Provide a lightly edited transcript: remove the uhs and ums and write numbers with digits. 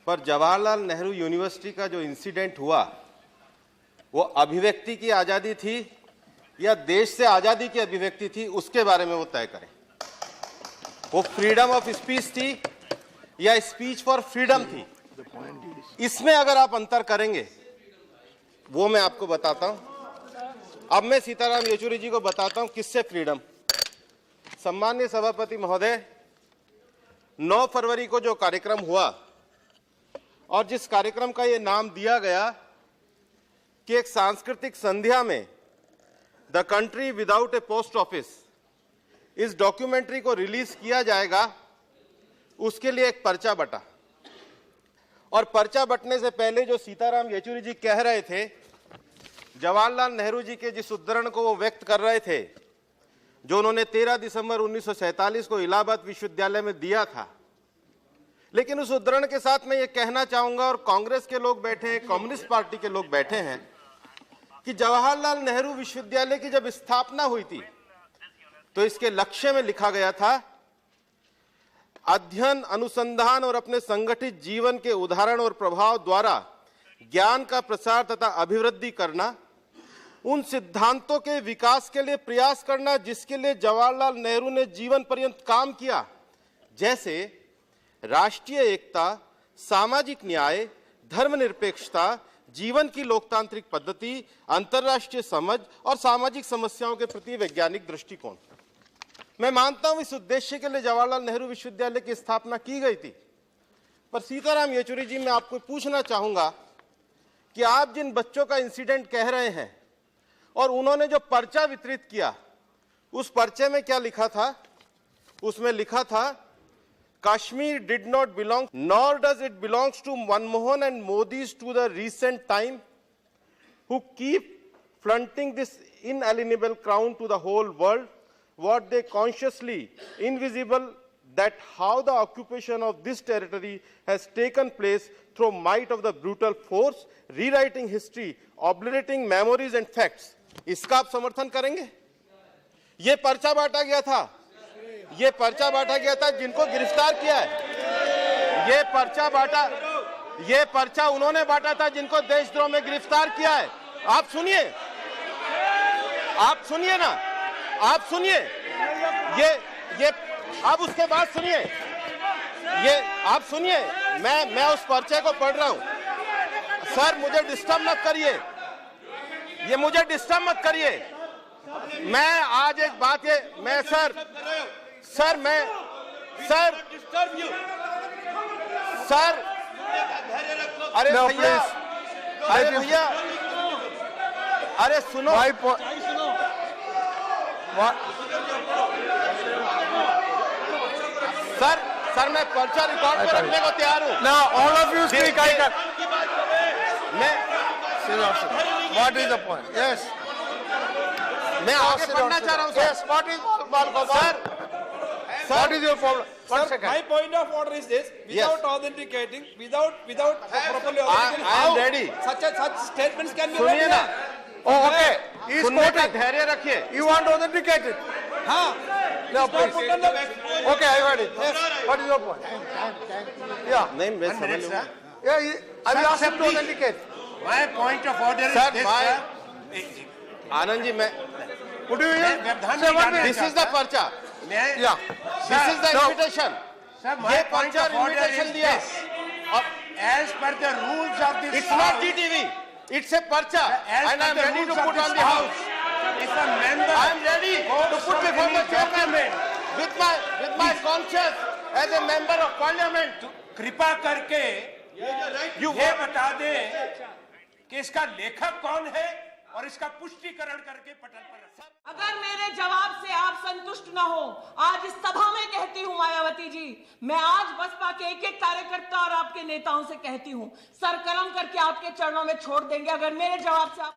पर जवाहरलाल नेहरू यूनिवर्सिटी का जो इंसिडेंट हुआ वो अभिव्यक्ति की आजादी थी या देश से आजादी की अभिव्यक्ति थी, उसके बारे में वो तय करें। वो फ्रीडम ऑफ स्पीच थी या स्पीच फॉर फ्रीडम थी, इसमें अगर आप अंतर करेंगे वो मैं आपको बताता हूं। अब मैं सीताराम येचुरी जी को बताता हूं किससे फ्रीडम। सम्माननीय सभापति महोदय, 9 फरवरी को जो कार्यक्रम हुआ और जिस कार्यक्रम का ये नाम दिया गया कि एक सांस्कृतिक संध्या में the country without A post office, इस डॉक्यूमेंट्री को रिलीज किया जाएगा, उसके लिए एक पर्चा बटा। और पर्चा बटने से पहले जो सीताराम येचुरी जी कह रहे थे, जवाहरलाल नेहरू जी के जिस उद्धरण को वो व्यक्त कर रहे थे, जो उन्होंने 13 दिसंबर 1947 को इलाहाबाद विश्वविद्यालय में दिया था, लेकिन उस उद्धरण के साथ मैं ये कहना चाहूंगा, और कांग्रेस के लोग बैठे हैं, कम्युनिस्ट पार्टी के लोग बैठे हैं, कि जवाहरलाल नेहरू विश्वविद्यालय की जब स्थापना हुई थी तो इसके लक्ष्य में लिखा गया था, अध्ययन, अनुसंधान और अपने संगठित जीवन के उदाहरण और प्रभाव द्वारा ज्ञान का प्रसार तथा अभिवृद्धि करना, उन सिद्धांतों के विकास के लिए प्रयास करना जिसके लिए जवाहरलाल नेहरू ने जीवन पर्यंत काम किया, जैसे राष्ट्रीय एकता, सामाजिक न्याय, धर्मनिरपेक्षता, जीवन की लोकतांत्रिक पद्धति, अंतर्राष्ट्रीय समझ और सामाजिक समस्याओं के प्रति वैज्ञानिक दृष्टिकोण। मैं मानता हूं इस उद्देश्य के लिए जवाहरलाल नेहरू विश्वविद्यालय की स्थापना की गई थी। पर सीताराम येचुरी जी, मैं आपको पूछना चाहूंगा कि आप जिन बच्चों का इंसिडेंट कह रहे हैं और उन्होंने जो पर्चा वितरित किया, उस पर्चे में क्या लिखा था? उसमें लिखा था, Kashmir did not belong, nor does it belongs to Manmohan and Modi's to the recent time, who keep flaunting this inalienable crown to the whole world, what they consciously invisible that how the occupation of this territory has taken place through might of the brutal force, rewriting history, obliterating memories and facts. इसका आप समर्थन करेंगे? ये पर्चा बांटा गया था, ये पर्चा बांटा गया था जिनको गिरफ्तार किया है। ये पर्चा उन्होंने बांटा था जिनको देशद्रोह में गिरफ्तार किया है। आप सुनिए ना, आप सुनिए, ये आप उसके बाद सुनिए, ये आप सुनिए, मैं उस पर्चे को पढ़ रहा हूं। सर मुझे डिस्टर्ब मत करिए, ये मुझे डिस्टर्ब मत करिए। मैं आज एक बात, ये मैं सर अरे भैया, अरे सुनो, सर मैं पर्चा रिकॉर्ड पर रखने को तैयार हूं। Now all of you speak. What is the point? Yes. मैं आगे पढ़ना चाह रहा हूं। Yes. What is What is your problem? One second. My point of order is this: without authenticating, without properly authenticating, I am ready. Such statements can be सुनिए read. ना, Oh, okay. He is सुनने का quoting. धैर्य रखिए। You want to authenticate it? हाँ. No, It's not put on the- Okay, I heard it. Yes. What is your point? Yeah. नहीं, मैं समझ लूंगा। Yeah. I will ask him to authenticate. My point of order is Sir, this, sir. Anand ji, मैं Would you hear? व्यवधान Sir, नहीं one करना minute. This is the पर्चा, Yeah. This is the No. Invitation. Sir, my ये point पर्चा of order invitation is दिया। this. As per the rules of this It's not house, GTV, it's a पर्चा, as and per I am the ready to rules of put this on the house. if a member I am ready to put before the chairman with my conscience as a member of parliament. कृपा करके You ये बता दे कि इसका लेखक कौन है और इसका पुष्टिकरण करके पटल पर रखें। अगर मेरे जवाब से आप संतुष्ट न हो, आज इस सभा में कहती हूं मायावती जी, मैं आज बसपा के एक कार्यकर्ता और आपके नेताओं से कहती हूं, सर कलम करके आपके चरणों में छोड़ देंगे अगर मेरे जवाब से आप